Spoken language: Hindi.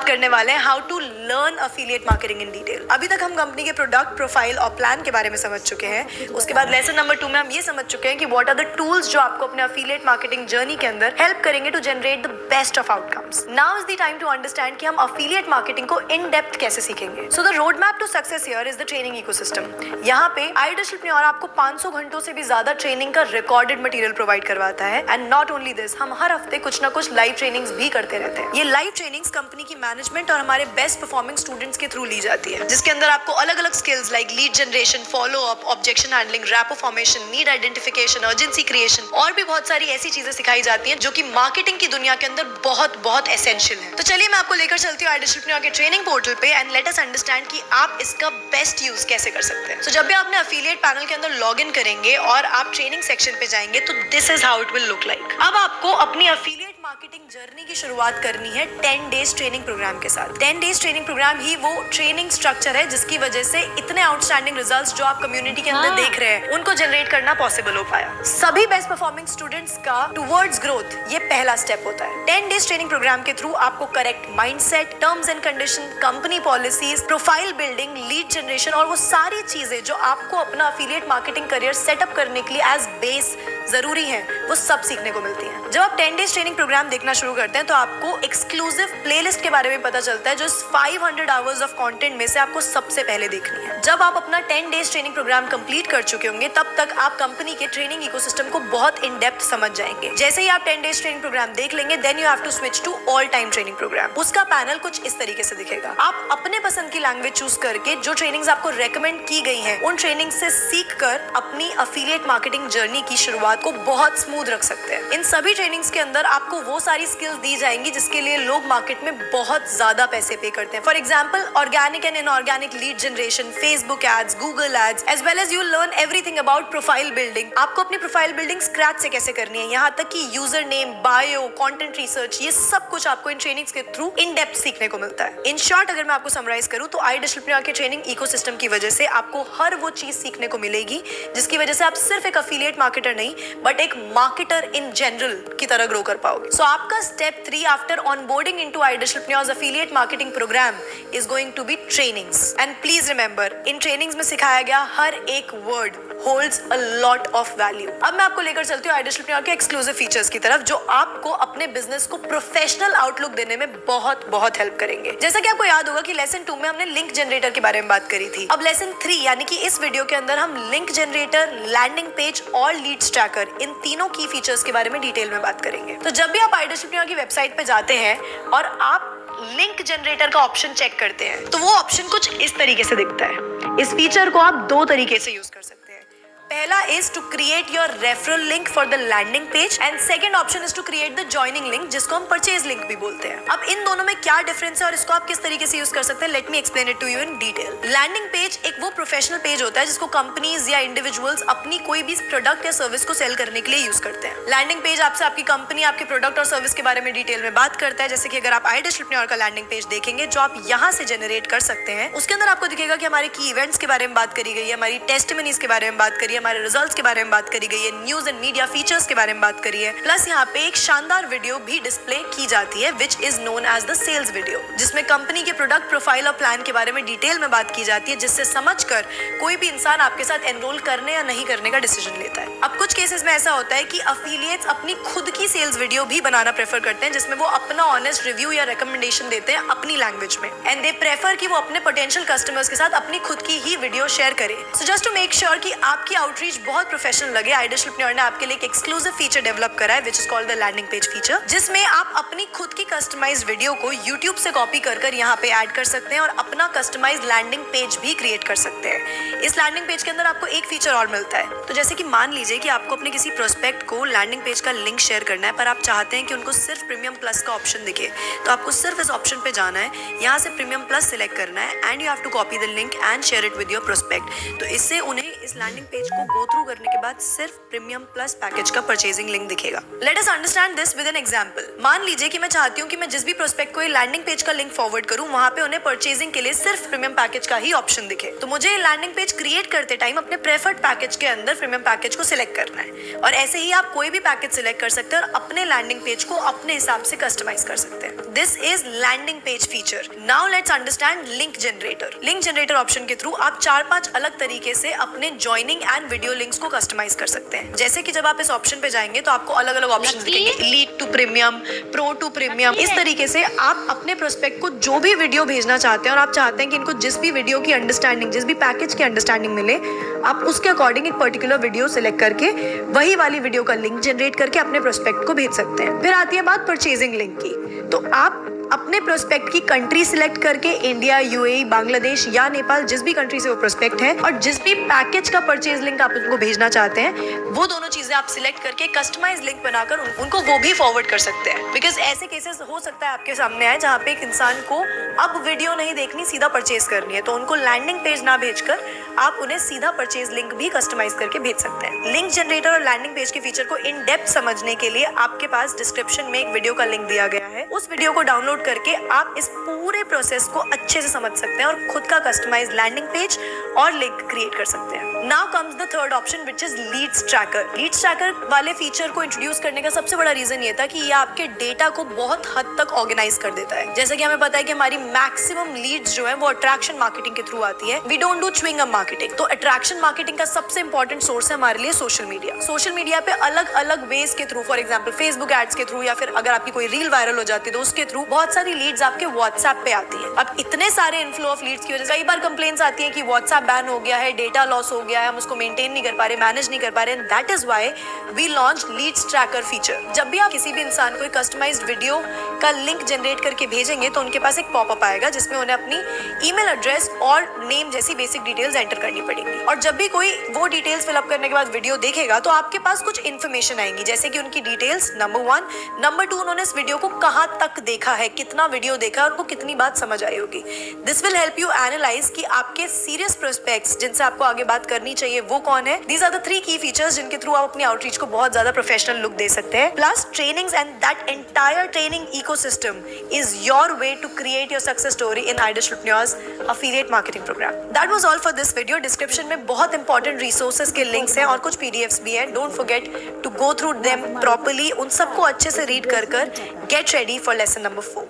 करने वाले हैं how to learn affiliate marketing in detail. अभी तक हम कंपनी के प्रोडक्ट प्रोफाइल और प्लान के बारे में समझ चुके हैं। उसके बाद लेसन नंबर 2 में हम ये समझ चुके हैं कि व्हाट आर द टूल्स जो आपको अपने अफिलिएट मार्केटिंग जर्नी के अंदर हेल्प करेंगे to generate the best of outcomes. Now is the time to understand कि हम अफिलिएट मार्केटिंग को इन डेप्थ कैसे सीखेंगे। So the road map to success here is the training ecosystem. यहाँ पे आइडियलशिपनियोर आपको 500 घंटों से भी ज्यादा ट्रेनिंग का रिकॉर्डेड मटेरियल प्रोवाइड करवाता है। एंड नॉट ओनली दिस, हम हर हफ्ते कुछ ना कुछ लाइव ट्रेनिंग्स भी करते रहते हैं। ये लाइव ट्रेनिंग्स कंपनी की मैनेजमेंट और हमारे बेस्ट परफॉर्मिंग स्टूडेंट्स के थ्रू ली जाती है, जिसके अंदर आपको अलग अलग skills like lead generation, follow up, objection handling, rapport formation, need identification, urgency creation और भी बहुत सारी ऐसी चीजें सिखाई जाती हैं जो कि मार्केटिंग की दुनिया के अंदर बहुत बहुत एसेंशियल है। तो चलिए मैं आपको लेकर चलती हूँ आइडियलशिपनियोर के ट्रेनिंग पोर्टल पे एंड लेट अस अंडरस्टैंड कि आप इसका बेस्ट यूज कैसे कर सकते हैं। तो जब भी आपने अफिलिएट पैनल के अंदर लॉग इन करेंगे और आप ट्रेनिंग सेक्शन पे जाएंगे तो this is how it will look like. अब आपको अपनी अफिलिएट मार्केटिंग जर्नी की शुरुआत करनी है 10 डेज ट्रेनिंग प्रोग्राम के साथ। 10 डेज ट्रेनिंग प्रोग्राम ही वो ट्रेनिंग स्ट्रक्चर है जिसकी वजह से इतने आउटस्टैंडिंग रिजल्ट्स जो आप कम्युनिटी के अंदर देख रहे हैं उनको जनरेट करना पॉसिबल हो पाया। सभी बेस्ट परफॉर्मिंग स्टूडेंट्स का टुवर्ड्स ग्रोथ ये पहला स्टेप होता है। 10 डेज ट्रेनिंग प्रोग्राम के थ्रू आपको correct mindset, terms and condition, company policies, profile building, lead generation और वो सारी चीजें जो आपको अपना अफिलिएट मार्केटिंग करियर सेटअप करने के लिए एज बेस जरूरी है वो सब सीखने को मिलती है। जब आप 10 डेज ट्रेनिंग प्रोग्राम देखना शुरू करते हैं तो आपको एक्सक्लूसिव प्लेलिस्ट के बारे में पता चलता है जो 500 आवर्स ऑफ कंटेंट में से आपको सबसे पहले देखनी है। जब आप अपना 10 डेज ट्रेनिंग प्रोग्राम कंप्लीट कर चुके होंगे तब तक आप कंपनी के ट्रेनिंग इकोसिस्टम को बहुत इन डेप्थ समझ जाएंगे। जैसे ही आप 10 डेज ट्रेनिंग प्रोग्राम देख लेंगे then you have to switch to all time training program. उसका पैनल कुछ इस तरीके से दिखेगा। आप अपने पसंद की लैंग्वेज चूज करके जो ट्रेनिंग्स आपको रेकमेंड की गई हैं उन ट्रेनिंग से सीख कर अपनी अफिलिएट मार्केटिंग जर्नी की शुरुआत को बहुत स्मूथ रख सकते हैं। इन सभी ट्रेनिंग्स के अंदर आपको वो सारी स्किल्स दी जाएंगी जिसके लिए लोग मार्केट में बहुत ज्यादा पैसे पे करते हैं। For example organic and inorganic lead generation, Facebook ads, Google ads, as well as you learn everything about profile building. आपको अपनी प्रोफाइल बिल्डिंग स्क्रैच से कैसे करनी है, यहाँ तक कि user name, bio, content research, ये सब कुछ आपको इन ट्रेनिंग्स के थ्रू इन डेप्थ सीखने को मिलता है। इन शॉर्ट अगर मैं आपको समराइज करूँ तो आइडियलशिपनियोर के ट्रेनिंग इकोसिस्टम की वजह से आपको हर वो चीज सीखने को मिलेगी जिसकी वजह से आप सिर्फ एक अफिलिएट मार्केटर नहीं बट एक मार्केटर इन जनरल की तरह ग्रो कर पाओगे। सो आपका स्टेप 3 आफ्टर ऑनबोर्डिंग इनटू आइडियलशिपनियोर्स affiliate marketing programme is going to be trainings. And please remember in trainings में सिखाया गया हर एक word holds a lot of value. अब मैं आपको लेकर चलती हूँ आइडियलशिपनियोर के एक्सक्लूसिव फीचर्स की तरफ जो आपको अपने बिजनेस को प्रोफेशनल आउटलुक देने में बहुत बहुत हेल्प करेंगे। जैसा कि आपको याद होगा कि लेसन 2 में हमने लिंक जनरेटर के बारे में बात करी थी। अब लेसन 3 यानी कि इस वीडियो के अंदर हम लिंक जनरेटर, लैंडिंग पेज और लीड्स ट्रैकर इन तीनों की फीचर्स के बारे में डिटेल में बात करेंगे। तो जब भी आप आइडियलशिपनियोर की वेबसाइट पे जाते हैं और आप लिंक जनरेटर का ऑप्शन चेक करते हैं तो वो ऑप्शन कुछ इस तरीके से दिखता है। इस फीचर को आप 2 तरीके से यूज कर सकते हैं। पहला is to create your referral link for the landing page and second option is to create the joining link जिसको हम purchase link भी बोलते हैं। अब इन दोनों में क्या डिफरेंस है और इसको आप किस तरीके से यूज कर सकते हैं, let me explain it to you in detail. Landing page एक वो प्रोफेशनल पेज होता है जिसको कंपनीज या इंडिविजुअल्स अपनी कोई भी प्रोडक्ट या सर्विस को सेल करने के लिए यूज करते हैं। लैंडिंग पेज आपसे आपकी कंपनी, आपके प्रोडक्ट और सर्विस के बारे में डिटेल में बात करता है। जैसे कि अगर आप आइडियलशिपनियोर का लैंडिंग पेज देखेंगे जो आप यहाँ से जनरेट कर सकते हैं उसके अंदर आपको दिखेगा कि हमारे की इवेंट्स के बारे में बात करी गई है, हमारी टेस्टिमनीज के बारे में बात करी है, हमारे रिजल्ट्स के बारे में बात करी गई है, न्यूज एंड मीडिया फीचर्स के बारे में बात करी है। प्लस यहाँ पे एक शानदार वीडियो भी डिस्प्ले की जाती है which is known as the sales video जिसमें कंपनी के प्रोडक्ट प्रोफाइल और प्लान के बारे में डिटेल में बात की जाती है जिससे समझकर कोई भी इंसान आपके साथ एनरोल करने या नहीं करने का डिसीजन लेता है। अब कुछ केसेस में ऐसा होता है कि अफिलिएट्स अपनी खुद की सेल्स वीडियो भी बनाना प्रेफर करते हैं जिसमें वो अपना ऑनेस्ट रिव्यू या रिकमेंडेशन देते हैं अपनी लैंग्वेज में एंड दे प्रेफर कि वो अपने पोटेंशियल कस्टमर्स के साथ अपनी खुद की ही वीडियो शेयर करें। So just to make sure कि आपकी आउटरीच बहुत प्रोफेशनल लगे आइडियलशिपनियोर ने आपके लिए एक एक्सक्लूसिव फीचर डेवलप करा है which is called the landing page feature जिसमें आप अपनी खुद की कस्टमाइज्ड वीडियो को YouTube से कॉपी कर यहाँ पे ऐड कर सकते हैं और अपना कस्टमाइज्ड लैंडिंग पेज भी क्रिएट कर सकते हैं। इस लैंडिंग पेज के अंदर आपको एक फीचर और मिलता है। तो जैसे कि मान लीजिए कि आपको अपने किसी प्रोस्पेक्ट को लैंडिंग पेज का लिंक शेयर करना है पर आप चाहते हैं कि उनको सिर्फ प्रीमियम प्लस का ऑप्शन दिखे तो आपको सिर्फ इस ऑप्शन पे जाना है, यहाँ से प्रीमियम प्लस सिलेक्ट करना है and you have to copy the link and share it with your prospect. तो इससे उन्हें इस लैंडिंग पेज को गो थ्रू करने के बाद सिर्फ प्रीमियम प्लस पैकेज का परचेजिंग लिंक दिखेगा। Let us understand this with an example. मान लीजिए कि मैं चाहती हूँ कि मैं जिस भी प्रोस्पेक्ट को ये लैंडिंग पेज का लिंक फॉरवर्ड करूँ वहाँ पे उन्हें परचेजिंग के लिए सिर्फ प्रीमियम पैकेज का ही ऑप्शन दिखे। तो मुझे लैंडिंग पेज क्रिएट करते टाइम अपने प्रेफर्ड पैकेज के अंदर प्रीमियम पैकेज को सिलेक्ट करना है और ऐसे ही आप कोई भी पैकेज सिलेक्ट कर सकते हैं और अपने लैंडिंग पेज को अपने हिसाब से कस्टमाइज कर सकते हैं। This is landing page feature. Now let's understand link generator. Link generator option के थ्रू आप 4-5 अलग तरीके से अपने ज्वाइनिंग एंड वीडियो लिंक्स को कस्टमाइज कर सकते हैं। जैसे कि जब आप इस ऑप्शन पे जाएंगे तो आपको अलग अलग ऑप्शन दिखेंगे, elite to premium, pro to premium. इस तरीके से आप अपने प्रोस्पेक्ट को जो भी वीडियो भेजना चाहते हैं और आप चाहते हैं कि इनको जिस भी वीडियो की अंडरस्टैंडिंग, जिस भी पैकेज की अंडरस्टैंडिंग मिले, आप उसके अकॉर्डिंग एक पर्टिकुलर वीडियो सिलेक्ट करके वही वाली वीडियो का लिंक जनरेट करके अपने प्रोस्पेक्ट को भेज सकते हैं। फिर आती है बात परचेजिंग लिंक की। तो आप अपने प्रोस्पेक्ट की कंट्री सिलेक्ट करके इंडिया, यूएई, बांग्लादेश या नेपाल, जिस भी कंट्री से वो प्रोस्पेक्ट है, और जिस भी पैकेज का परचेज लिंक आप उनको भेजना चाहते हैं, वो दोनों चीजें आप सिलेक्ट करके कस्टमाइज लिंक बनाकर उनको वो भी फॉरवर्ड कर सकते हैं। बिकॉज ऐसे केसेस हो सकता है आपके सामने आए जहाँ पे एक इंसान को अब वीडियो नहीं देखनी, सीधा परचेज करनी है, तो उनको लैंडिंग पेज ना भेजकर आप उन्हें सीधा परचेज लिंक भी कस्टमाइज करके भेज सकते हैं। लिंक जनरेटर और लैंडिंग पेज के फीचर को इन डेप्थ समझने के लिए आपके पास डिस्क्रिप्शन में एक वीडियो का लिंक दिया गया है। उस वीडियो को डाउनलोड करके आप इस पूरे प्रोसेस को अच्छे से समझ सकते हैं और खुद का कस्टमाइज लैंडिंग पेज और लिंक क्रिएट कर सकते हैं। Now comes the third option which is leads tracker. Leads tracker वाले फीचर को इंट्रोड्यूस करने का सबसे बड़ा रीजन ये था कि ये आपके डेटा को बहुत हद तक ऑर्गेनाइज कर देता है। जैसे कि हमें पता है कि हमारी मैक्सिमम लीड्स जो है वो अट्रैक्शन मार्केटिंग के थ्रू आती है। We don't do chewing gum marketing. तो अट्रैक्शन मार्केटिंग का सबसे इंपॉर्टेंट सोर्स है हमारे लिए सोशल मीडिया। सोशल मीडिया पे अलग अलग वेज के through, for example Facebook ads के थ्रू, या फिर अगर आपकी कोई रील वायरल हो जाती है तो उसके थ्रू बहुत सारी लीड्स आपके व्हाट्सएप पे आती है। अब इतने सारे इन्फ्लो ऑफ लीड्स की वजह से कई बार कंप्लेंट्स आती है कि व्हाट्सएप बैन हो गया है, डेटा लॉस हो गया है, हम उसको मेंटेन नहीं कर पा रहे, मैनेज नहीं कर पा रहे। That is why we launch leads tracker feature. जब भी आप किसी भी इंसान को कस्टमाइज्ड वीडियो का लिंक जनरेट करके भेजेंगे तो उनके पास एक पॉपअप आएगा जिसमें उन्हें अपनी ईमेल एड्रेस और नेम जैसी बेसिक डिटेल्स एंटर करनी पड़ेगी। और जब भी कोई वो डिटेल्स फिलअप करने के बाद वीडियो देखेगा तो आपके पास कुछ इन्फॉर्मेशन आएंगी, जैसे कि उनकी डिटेल्स, नंबर 1, नंबर 2, उन्होंने इस वीडियो को कहां तक देखा है, कितना वीडियो देखा है और उनको कितनी बात समझ आई होगी। This will help you analyse कि आपके सीरियस प्रोस्पेक्ट्स जिनसे आपको आगे बात करनी चाहिए वो कौन है। दीज आर द 3 की फीचर्स जिनके थ्रू आप अपनी आउटरीच को बहुत ज्यादा प्रोफेशनल लुक दे सकते हैं। Plus trainings and that entire training ecosystem is your way to create your success story in iDishRepreneurs affiliate marketing program. That was all for this video. Description में बहुत इंपॉर्टेंट रिसोर्सेज के लिंक्स हैं और कुछ PDFs भी हैं। Don't forget to go through them properly. उन सबको अच्छे से रीड कर get ready for lesson number 4।